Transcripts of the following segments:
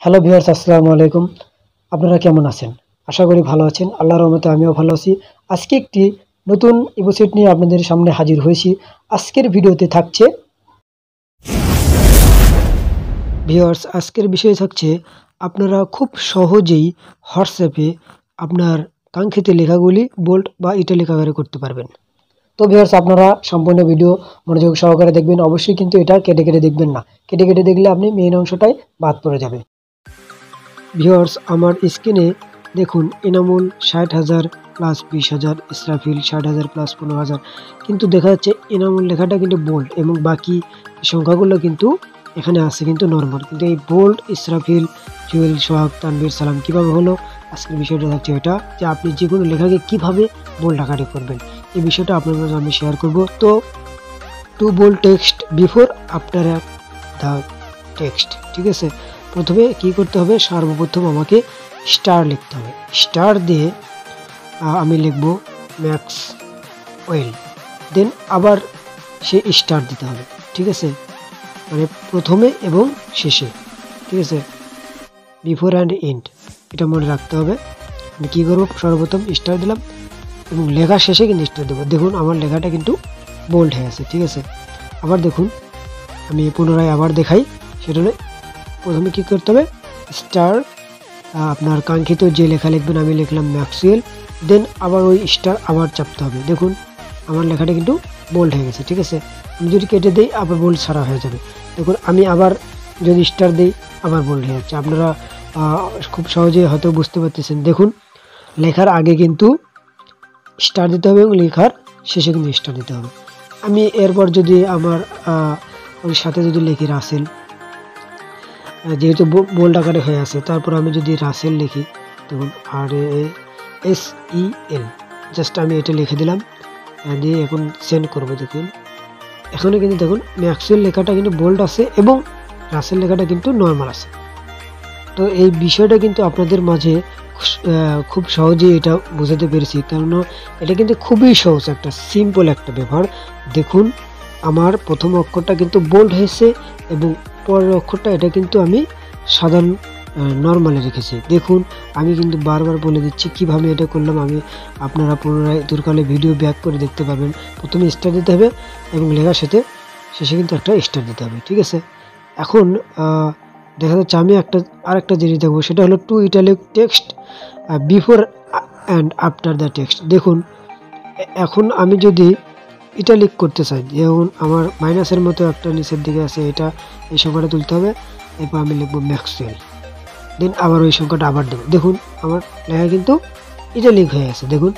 Hello viewers, আসসালামু আলাইকুম। আপনারা কেমন আছেন? আশা করি ভালো আছেন। আল্লাহর রহমতে আমিও ভালো আছি। আজকে একটি নতুন ইবোসেট নিয়ে আপনাদের সামনে হাজির হয়েছি। আজকের ভিডিওতে থাকছে ভিউয়ার্স, আজকের বিষয় থাকছে আপনারা খুব সহজেই হোয়াটসঅ্যাপে আপনার কাঙ্ক্ষিত লেখাগুলি বোল্ড বা ইটালিক আকারে করতে পারবেন। তো ভিউয়ার্স, আপনারা সম্পূর্ণ ভিডিও মনোযোগ সহকারে দেখবেন। অবশ্যই কিন্তু এটা কেটে কেটে দেখবেন না। কেটে কেটে দেখলে আপনি মেইন অংশটাই বাদ পড়ে যাবে। ভিউয়ার্স, আমার স্ক্রিনে দেখুন এনামুল 60,000 প্লাস 20,000, ইসরাফিল 60,000 প্লাস 15,000, কিন্তু দেখা যাচ্ছে এনামুল লেখাটা কিন্তু বোল্ড এবং বাকি সংখ্যাগুলো কিন্তু এখানে আছে কিন্তু নর্মাল। কিন্তু এই বোল্ড, ইসরাফিল, জুয়েল, সোহাগ, তানভীর, সালাম কীভাবে হলো, আজকের বিষয়টা থাকছে এটা যে আপনি যে কোনো লেখাকে কীভাবে বোল্ড আকারে করবেন, এই বিষয়টা আপনার মাঝে আমি শেয়ার করব। তো to bold text before after the text, ঠিক আছে। প্রথমে কি করতে হবে, সর্বপ্রথম আমাকে স্টার লিখতে হবে। স্টার দিয়ে আমি লিখব ম্যাক্সওয়েল, দেন আবার সে স্টার দিতে হবে, ঠিক আছে, মানে প্রথমে এবং শেষে, ঠিক আছে, বিফোর অ্যান্ড এন্ড, এটা মনে রাখতে হবে। আমি কী করবো, সর্বপ্রথম স্টার দিলাম এবং লেখার শেষে কিন্তু স্টার দেবো। দেখুন আমার লেখাটা কিন্তু বোল্ড হয়ে আছে, ঠিক আছে। আবার দেখুন, আমি পুনরায় আবার দেখাই, সেটা হলো প্রথমে কী করতে হবে, স্টার, আপনার কাঙ্ক্ষিত যে লেখা লিখবেন, আমি লিখলাম ম্যাক্সওয়েল, দেন আবার ওই স্টার আবার চাপতে হবে। দেখুন আমার লেখাটা কিন্তু বোল্ড হয়ে গেছে, ঠিক আছে। আমি যদি কেটে দিই আবার বোল্ড ছাড়া হয়ে যাবে। দেখুন আমি আবার যদি স্টার দিই আবার বোল্ড হয়ে যাচ্ছে। আপনারা খুব সহজেই হয়তো বুঝতে পারতেছেন। দেখুন লেখার আগে কিন্তু স্টার দিতে হবে এবং লেখার শেষে কিন্তু স্টার দিতে হবে। আমি এরপর যদি আমার ওই সাথে যদি লিখি রাসেল, যেহেতু বোল্ড আকারে হয়ে আছে, তারপর আমি যদি রাসেল লিখি, দেখুন RASEL, জাস্ট আমি এটা লিখে দিলাম, দিয়ে এখন সেন্ড করবো। দেখুন এখানে কিন্তু দেখুন ম্যাক্সওয়েল লেখাটা কিন্তু বোল্ড আছে এবং রাসেল লেখাটা কিন্তু নর্মাল আছে। তো এই বিষয়টা কিন্তু আপনাদের মাঝে খুব সহজেই এটা বোঝাতে পেরেছি, কেননা এটা কিন্তু খুবই সহজ, একটা সিম্পল একটা ব্যাপার। দেখুন আমার প্রথম অক্ষরটা কিন্তু বোল্ড হয়েছে এবং পরের অক্ষরটা এটা কিন্তু আমি সাধারণ নর্মালে রেখেছি। দেখুন আমি কিন্তু বারবার বলে দিচ্ছি কিভাবে এটা করলাম। আপনারা পুনরায় দূরকালে ভিডিও ব্যাক করে দেখতে পাবেন। প্রথমে স্টার দিতে হবে এবং লেখার সাথে শেষে কিন্তু একটা স্টার দিতে হবে, ঠিক আছে। এখন দেখা যাচ্ছে আমি আরেকটা জিনিস দেখবো, সেটা হলো to italic text before and after the text. দেখুন এখন আমি যদি ইটালিক করতে চাই, যেমন আমার মাইনাসের মতো একটা নিচের দিকে আছে, এটা এই সংখ্যাটা তুলতে হবে, এরপর আমি লিখবো ম্যাক্সওয়েল, দেন আবার ওই সংখ্যাটা আবার দেবো। দেখুন আমার লেখা কিন্তু ইটালিক হয়ে আছে। দেখুন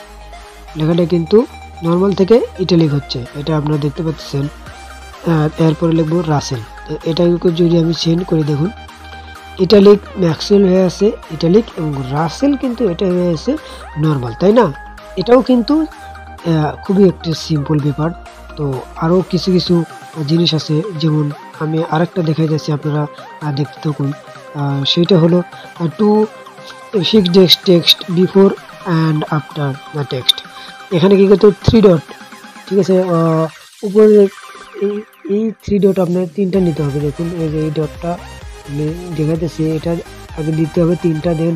লেখাটা কিন্তু নর্মাল থেকে ইটালিক হচ্ছে, এটা আপনারা দেখতে পাচ্ছেন। এরপরে লিখবো রাসেল, তো এটাকে যদি আমি সেন্ড করি, দেখুন ইটালিক ম্যাক্সওয়েল হয়ে আছে ইটালিক এবং রাসেল কিন্তু এটা হয়ে আছে নর্মাল, তাই না? এটাও কিন্তু খুবই একটি সিম্পল ব্যাপার। তো আরও কিছু কিছু জিনিস আছে, যেমন আমি আরেকটা দেখাই যাচ্ছি, আপনারা দেখতে থাকুন। সেইটা হলো to fix text before and after the text. এখানে কী করতে হবে, 3 ডট, ঠিক আছে, উপরে এই 3 ডট আপনার 3টা নিতে হবে। দেখুন এই ডটটা আমি দেখাতেছি, এটা আগে দিতে হবে 3টা, দেন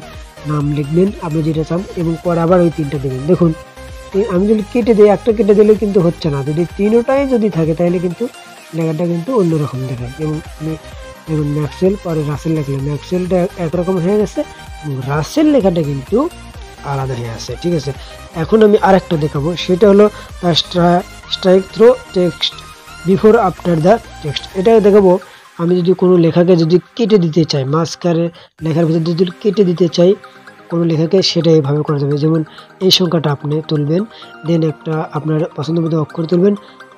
নাম লিখবেন আপনি যেটা চান এবং পরে আবার ওই 3টা দেবেন। দেখুন আমি যদি কেটে দিই, একটা কেটে দিলে কিন্তু হচ্ছে না, যদি 3টাই যদি থাকে তাহলে কিন্তু লেখাটা কিন্তু অন্যরকম দেখায়। যেমন আমি দেখুন ম্যাক্সওয়েল পরে রাসেল লিখলাম, ম্যাক্সওয়েলটা একরকম হয়ে গেছে এবং রাসেল লেখাটা কিন্তু আলাদা হয়ে আছে, ঠিক আছে। এখন আমি আরেকটা দেখাবো, সেটা হলো strikethrough text before after the text. এটা দেখাবো আমি যদি কোনো লেখাকে যদি কেটে দিতে চাই, মাঝখানে লেখার ভিতরে যদি কেটে দিতে চাই কোনো লেখাকে, সেটা এইভাবে করা যাবে। যেমন এই সংখ্যাটা আপনি তুলবেন, দেন একটা আপনার পছন্দ মতো অক্ষর তুলবেন,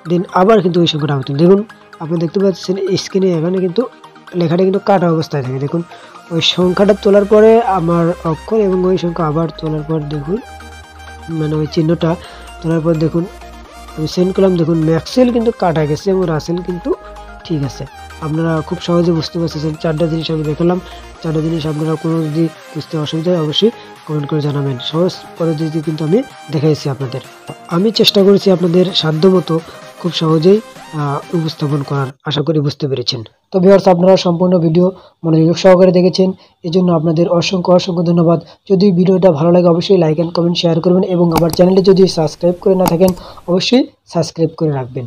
দেন আবার কিন্তু ওই সংখ্যাটা তুলবেন। দেখুন আপনি দেখতে পাচ্ছেন স্ক্রিনে এখানে কিন্তু লেখাটা কিন্তু কাটা অবস্থায় থাকে। দেখুন ওই সংখ্যাটা তোলার পরে আমার অক্ষর এবং ওই সংখ্যা আবার তোলার পর দেখুন, মানে ওই চিহ্নটা তোলার পর দেখুন আমি সেন্ড করলাম। দেখুন ম্যাক্সওয়েল কিন্তু কাটা গেছে এবং রাসেল কিন্তু ঠিক আছে। আপনারা খুব সহজে বুঝতে পারছেন। 4টা জিনিস আমি দেখালাম, 4টা জিনিস আপনারা কোনো যদি বুঝতে অসুবিধা হয় অবশ্যই কমেন্ট করে জানাবেন। সহজ পদ্ধতিতে কিন্তু আমি দেখাইছি আপনাদের। আমি চেষ্টা করেছি আপনাদের সাধ্যমতো খুব সহজেই উপস্থাপন করার আশা করি বুঝতে পেরেছেন। তো ভিউয়ার্স, আপনারা সম্পূর্ণ ভিডিও মনোযোগ সহকারে দেখেছেন, এজন্য আপনাদের অসংখ্য অসংখ্য ধন্যবাদ। যদি ভিডিওটা ভালো লাগে অবশ্যই লাইক এন্ড কমেন্ট শেয়ার করবেন এবং আমার চ্যানেলে যদি সাবস্ক্রাইব করে না থাকেন অবশ্যই সাবস্ক্রাইব করে রাখবেন।